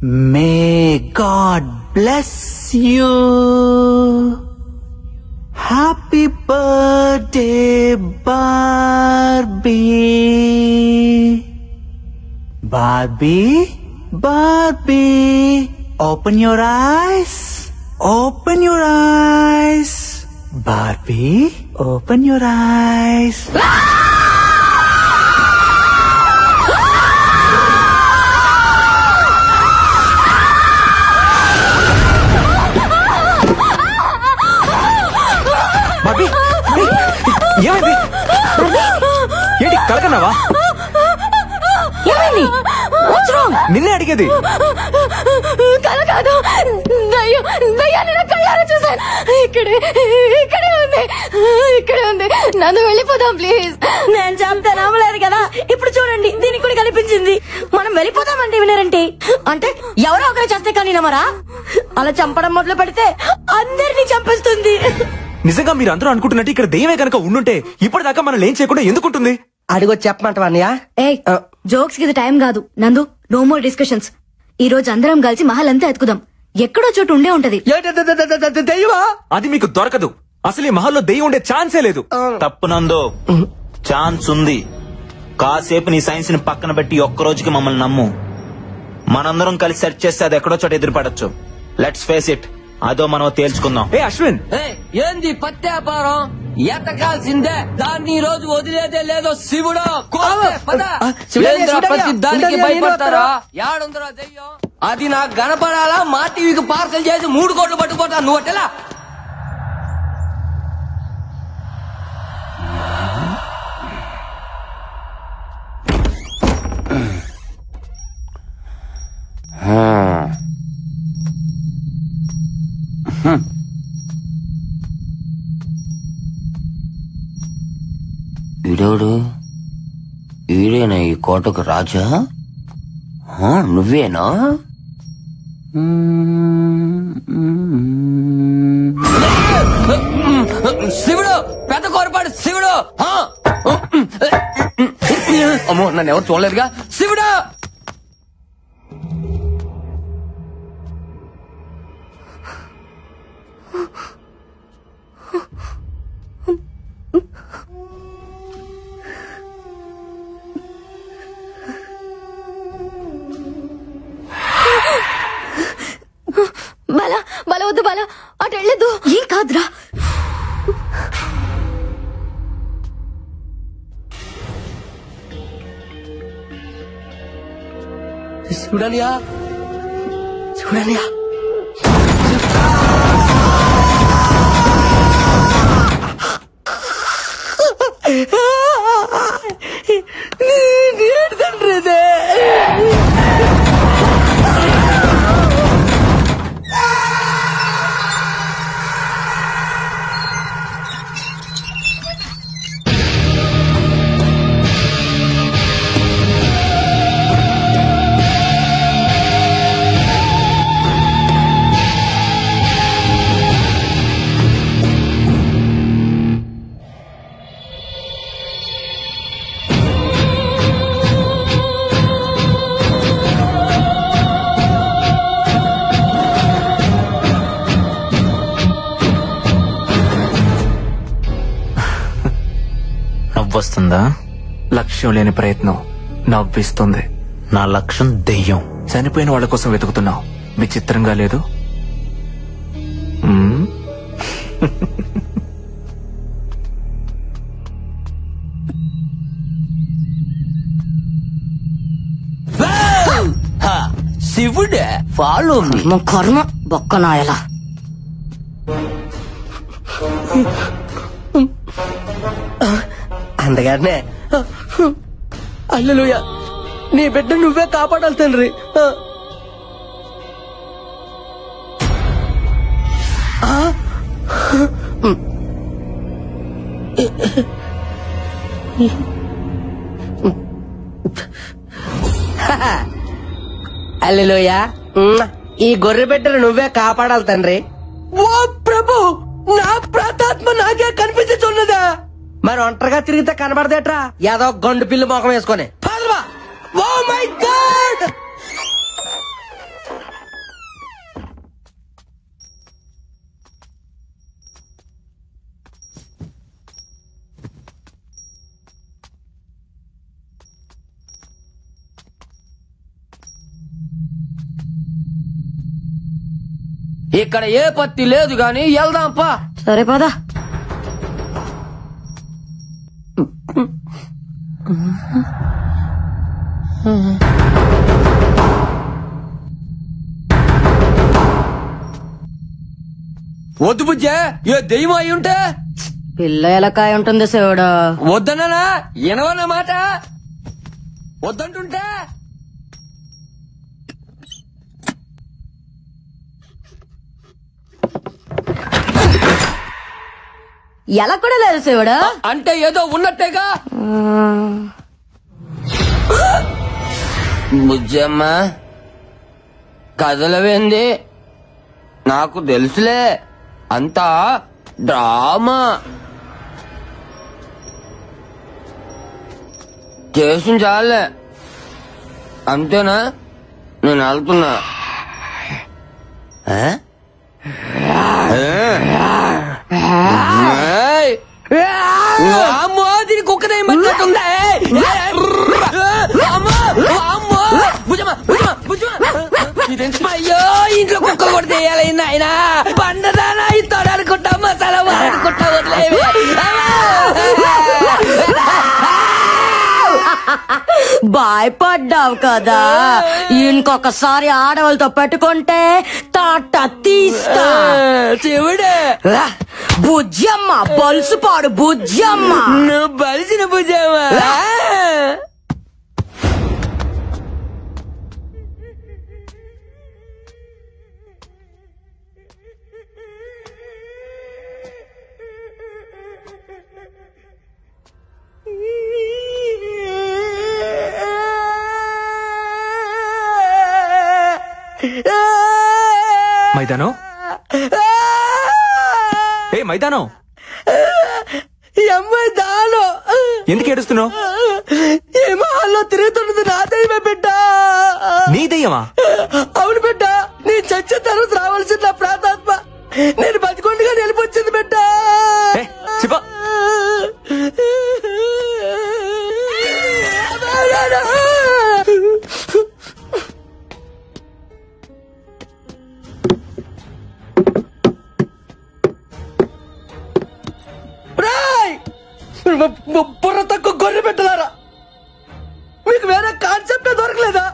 May God bless you. Happy birthday, Barbie. Barbie, Barbie, open your eyes. Open your eyes. Barbie, open your eyes. Bobby ఏమైంది? ఏంటి కలకన్నావా? ఏమైంది? నిన్నే అడిగేది. కల కాదు, దయ్యాన్ని నా కళ్ళారా చూసాను. ఇక్కడే ఉంది. నన్ను వెళ్ళిపోదాం ప్లీజ్. నేను చెప్తే నమ్మలేదు కదా, ఇప్పుడు చూడండి దీనికి కూడా కనిపించింది. మనం వెళ్ళిపోదామంటే వినరంటే, అంటే ఎవరో ఒకరు చేస్తే కానీ నమ్మరా? అలా చంపడం మొదలు పెడితే అందరినీ చంపేస్తుంది. నిజంగా మీరు అందరూ అనుకుంటున్నట్టు ఇక్కడ దెయ్యమే కనుక ఉండుంటే ఇప్పటిదాకా మనం ఏం చేయకుండా ఎందుకుంటుంది? అడిగొచ్చి చెప్పమంటావా అన్నయ్య? జోక్స్ కి టైం కాదు నందు. No more discussions. ఈ రోజు అందరం కలిసి మహల్ అంతా ఎత్తుకుదాం. ఎక్కడో చోటు ఉండే ఉంటది. దెయ్యమా? అది మీకు దొరకదు. అసలు ఈ మహల్లో దెయ్యం ఉండే ఛాన్సే లేదు. తప్పు నందో, ఛాన్స్ ఉంది. కాసేపు నీ సైన్స్ ని పక్కన పెట్టి ఒక్కరోజుకి మమ్మల్ని నమ్ము. మనందరం కలిసి సెర్చ్ చేస్తే అది ఎక్కడో చోట ఎదురుపడచ్చు. Let's face it. అదో మనం తేల్చుకుందాం. ఏ అశ్విన్, ఏంది పత్యాపారం? ఎతకాల్సిందే, దాన్ని ఈ రోజు వదిలేదే లేదో. శివుడు ప్రతి దానికి భయపడతారా? యాడుందరా దెయ్యం? అది నాకు కనపడాలా? మా టీవీకి పార్సల్ చేసి 3 కోట్లు పట్టుకోతా. నువ్వు అట్టెలా? వీడోడు వీడేనా ఈ కోటకు రాజా? నువ్వేనా? శివుడు, పెద్ద కోరపాడు శివుడు. అమ్మో, నన్ను ఎవరు చూడలేదుగా. శివుడు బల వద్దు, బల అటు వెళ్ళదు. ఏం కాదురా. చూడనియా, చూడనియా. తండ్రిదే వస్తుందా? లక్ష్యం లేని ప్రయత్నం నవ్విస్తుంది. నా లక్ష్యం దెయ్యం. చనిపోయిన వాళ్ళ కోసం వెతుకుతున్నావు. విచిత్రంగా లేదు? శివుడే ఫాలో కర్మ బొక్కనాయలా. అందుకనే హల్లెలూయా, నీ బిడ్డ నువ్వే కాపాడాలి తండ్రి. హల్లెలూయా, ఈ గొర్రె బిడ్డను నువ్వే కాపాడాలి తండ్రి. ఓ ప్రభు, నా ప్రాతాత్మ నాకే కనిపించున్నదా? మరి ఒంటరిగా తిరిగితే కనబడదేట్రా? ఏదో గండు పిల్లి మొఖం వేసుకొని. Oh my God! ఇక్కడ ఏ పత్తి లేదు గాని వెళ్దాంపా. సరే పదా. వద్దు బుజ్జే, ఏ దెయ్యం అయి ఉంటే. పిల్ల ఎలకాయ ఉంటుంది శివుడు. వద్దన్నా ఎనవన్న మాట. వద్దంటుంటే ఎలా కూడా లేదు శివుడు. అంటే ఏదో ఉన్నట్టేగా. బుజ్జమ్మ కదలవేంది? నాకు తెలుసులే, అంతా డ్రామా చేసి చాలే. అంతేనా? నేను వెళ్తున్నా. అమ్మో, దీని కుక్కదే మట్టుందా? అయ్యో, ఇంట్లో కుక్క కూడా చేయాలి నాయనా. పండదానా ఇస్తాడు అనుకుంటా, మసాలా వాడుకుంటా వదిలేవి. భయపడ్డావు కదా, ఇంకొకసారి ఆడవాళ్ళతో పెట్టుకుంటే తాట తీస్తా. శివుడే, బుజ్జమ్మ బలుసుపాడు బుజ్జమ్మ. నువ్వు బలిసిన బుజ్జమ్మ. మైదానం, ఏ మైదానం, అమ్మాయి దాను ఎందుకు ఏడుస్తున్నావు? ఏమో హాల్లో తిరుగుతున్నది నా దయ్యమే బిడ్డ. నీ దయ్యమా? అవును బిడ్డ, నేను చచ్చిన తర్వాత రావాల్సిన నా ప్రాతాత్మ నేను బతికొండగా నిలిపొచ్చింది బిడ్డ. చెప్ప బుర్ర తక్కువ గొర్రె పెట్టలారా, మీకు వేరే కాన్సెప్ట్ దొరకలేదా?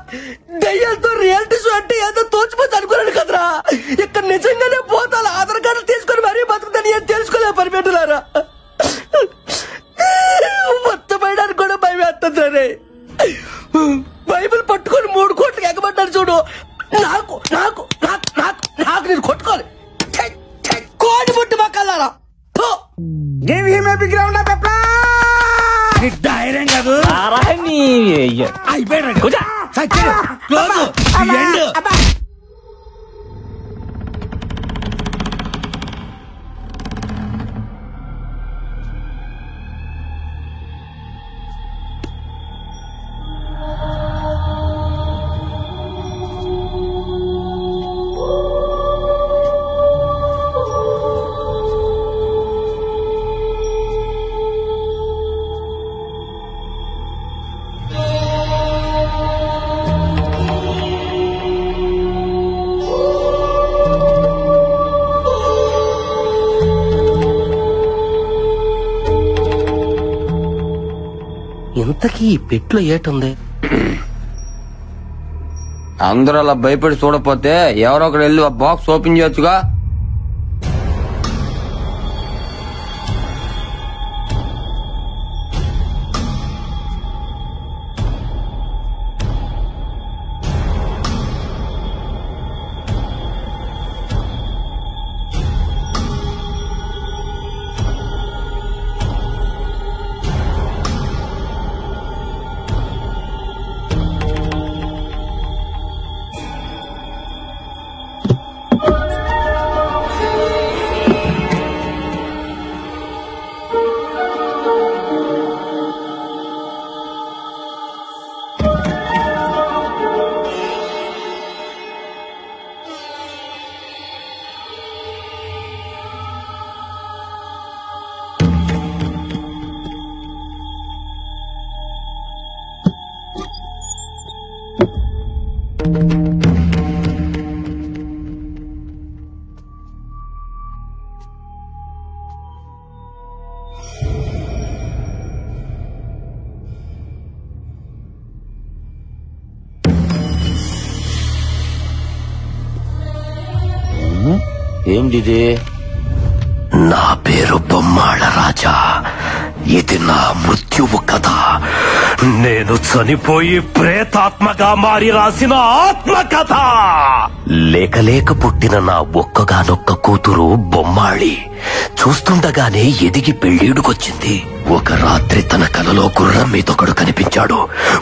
దయ్యాలతో రియాలిటీ షో అంటే ఏదో తోచిపోతే అనుకున్నాను కదరా. ఇక్కడ నిజంగానే పోతాను ఆధార్ కార్డు తీసుకొని మరీ బతుకుతాను ఏం తెలుసుకోలే పని పెట్టలారా. మొత్తం పడడానికి కూడా భయం వేస్తుంది రే. బైబిల్ పట్టుకొని 3 కోట్లకి ఎగబడ్డాడు చూడు. నాకు నాకు నాకు నాకు నాకు నేను కొట్టుకోవాలి. కోడి పుట్టి మక్కలారా. Give him a big round of applause! ధైర్యం కాదు అయిపోయాడు. ఇంతకీ ఈ పెట్లో ఏటుంది? అందరూ అలా భయపడి చూడపోతే ఎవరో ఒకరు వెళ్ళి ఆ బాక్స్ ఓపెన్ చేయొచ్చుగా. ఏంది? నా పేరు బొమ్మాళ రాజా. ఇది నా మృత్యువు కథ. నేను చనిపోయి ప్రేతాత్మగా మారి రాసిన ఆత్మకథ. లేక పుట్టిన నా ఒక్కగానొక్క కూతురు బొమ్మాళి చూస్తుండగానే ఎదిగి పెళ్ళీడుకొచ్చింది. ఒక రాత్రి తన కలలో గుర్రం మీదొకడు కనిపించాడు.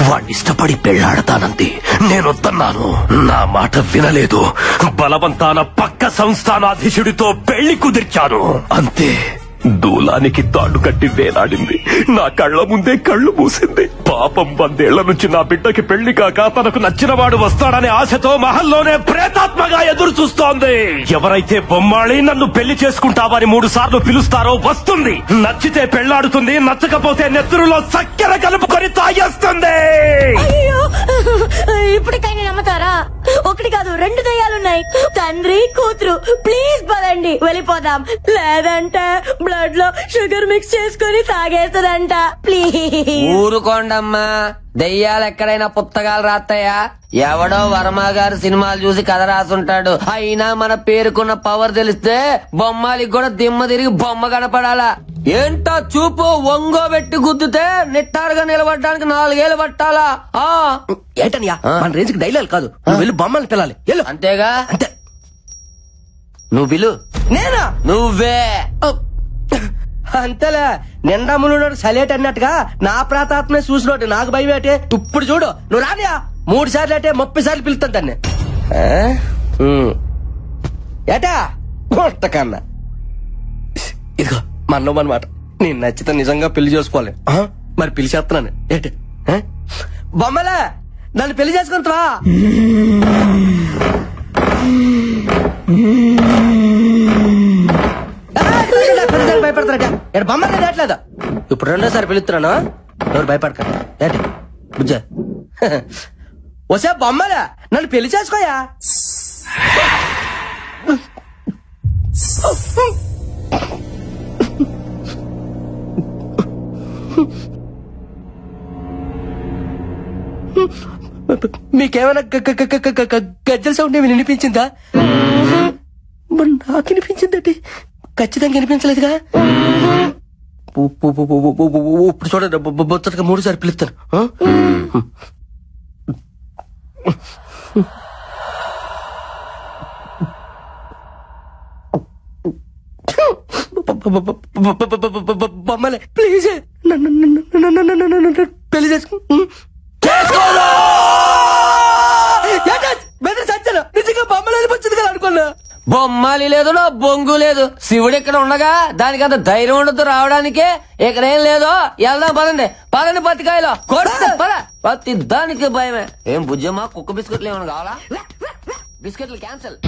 వాణ్ణిష్టపడి పెళ్లాడతానంది. నేనొద్దన్నాను. నా మాట వినలేదు. బలవంతాన పక్క సంస్థానాధీశుడితో పెళ్లి కుదిర్చాను. అంతే, దూలానికి తాడు కట్టి వేలాడింది. నా కళ్ల ముందే కళ్ళు మూసింది. పాపం 100 ఏళ్ల నుంచి నా బిడ్డకి పెళ్లి కాక తనకు నచ్చిన వాడు వస్తాడనే ఆశతో మహల్లోనే ప్రేతాత్మగా ఎదురు చూస్తోంది. ఎవరైతే బొమ్మాళి నన్ను పెళ్లి చేసుకుంటావని 3 సార్లు పిలుస్తారో వస్తుంది. నచ్చితే పెళ్లాడుతుంది, నచ్చకపోతే నెత్తురులో చక్కెర కలుపుకొని తాగేస్తుంది. ఇప్పటికైనా నమ్ముతారా? 1 కాదు 2 దయ్యాలున్నాయి. తండ్రి కూతురు. ప్లీజ్ పదండి, వెళ్ళిపోదాం. లేదంటే బ్లడ్ లో షుగర్ మిక్స్ చేసుకుని తాగేస్తుందంట. ప్లీజ్ ఊరుకోండమ్మా. దెయ్యాలు ఎక్కడైనా పుస్తకాలు రాస్తాయా? ఎవడో వర్మ గారు సినిమాలు చూసి కథ రాసుంటాడు. అయినా మన పేరుకున్న పవర్ తెలిస్తే బొమ్మాలికి కూడా దిమ్మ తిరిగి బొమ్మ కనపడాలా? ఏంటో చూపు ఒంగోబెట్టి గుద్దుతే నిట్టారుగా నిలబడడానికి 4 ఏళ్ళు పట్టాలా? ఏంటనియా మన రేంజ్ కి డైలాగ్ కాదు. నువ్వు వెళ్ళి బొమ్మల్ని పిల్లాలి. అంతేగా? అంతే. నువ్వు పిలు. నేనా? నువ్వే. అంతేలే, నిండములు సలేట్ అన్నట్టుగా నా ప్రాతాత్మే చూసినోటి నాకు భయం ఏంటి? ఇప్పుడు చూడు, నువ్వు రానియా 3 సార్లు అంటే 30 సార్లు పిలుస్తాను దాన్ని. ఏటా కన్నా ఇదిగో మన్నో అనమాట. నేను నచ్చితే నిజంగా పెళ్లి చేసుకోవాలి. మరి పిలిచేస్తున్నాను. ఏంటి బొమ్మలే, నన్ను పెళ్లి చేసుకుంటావా? భయపడతారట. ఇక్కడ బొమ్మలే రావట్లేదు. ఇప్పుడు 2సారి పిలుస్తున్నాను. ఎవరు భయపడకండి. ఏంటి బుజ్జ వసే బొమ్మలే, నన్ను పెళ్లి చేసుకోయా? మీకేమైనా గజ్జల సౌండ్ ఏమి వినిపించిందా? మరి నాకు వినిపించిందండి. ఖచ్చితంగా వినిపించలేదుగా. ఇప్పుడు చూడండి, బొచ్చటగా 3 సార్లు పిలుస్తాను. బొమ్మలే ప్లీజ్ పెళ్లి చేసుకోను. సచ్చాను నిజంగా బొమ్మలు వచ్చింది కదా అనుకున్నా. బొమ్మాలి లేదు, నా బొంగు లేదు. శివుడు ఇక్కడ ఉండగా దానికి అంత ధైర్యం ఉండదు రావడానికే. ఇక్కడేం లేదో వెళ్దాం పదండి. పదండి పత్తికాయలో పద. పత్తి దానికి భయమే. ఏం బుజ్జమ్మా, కుక్క బిస్కెట్లు ఏమైనా కావాలా? బిస్కెట్లు క్యాన్సల్.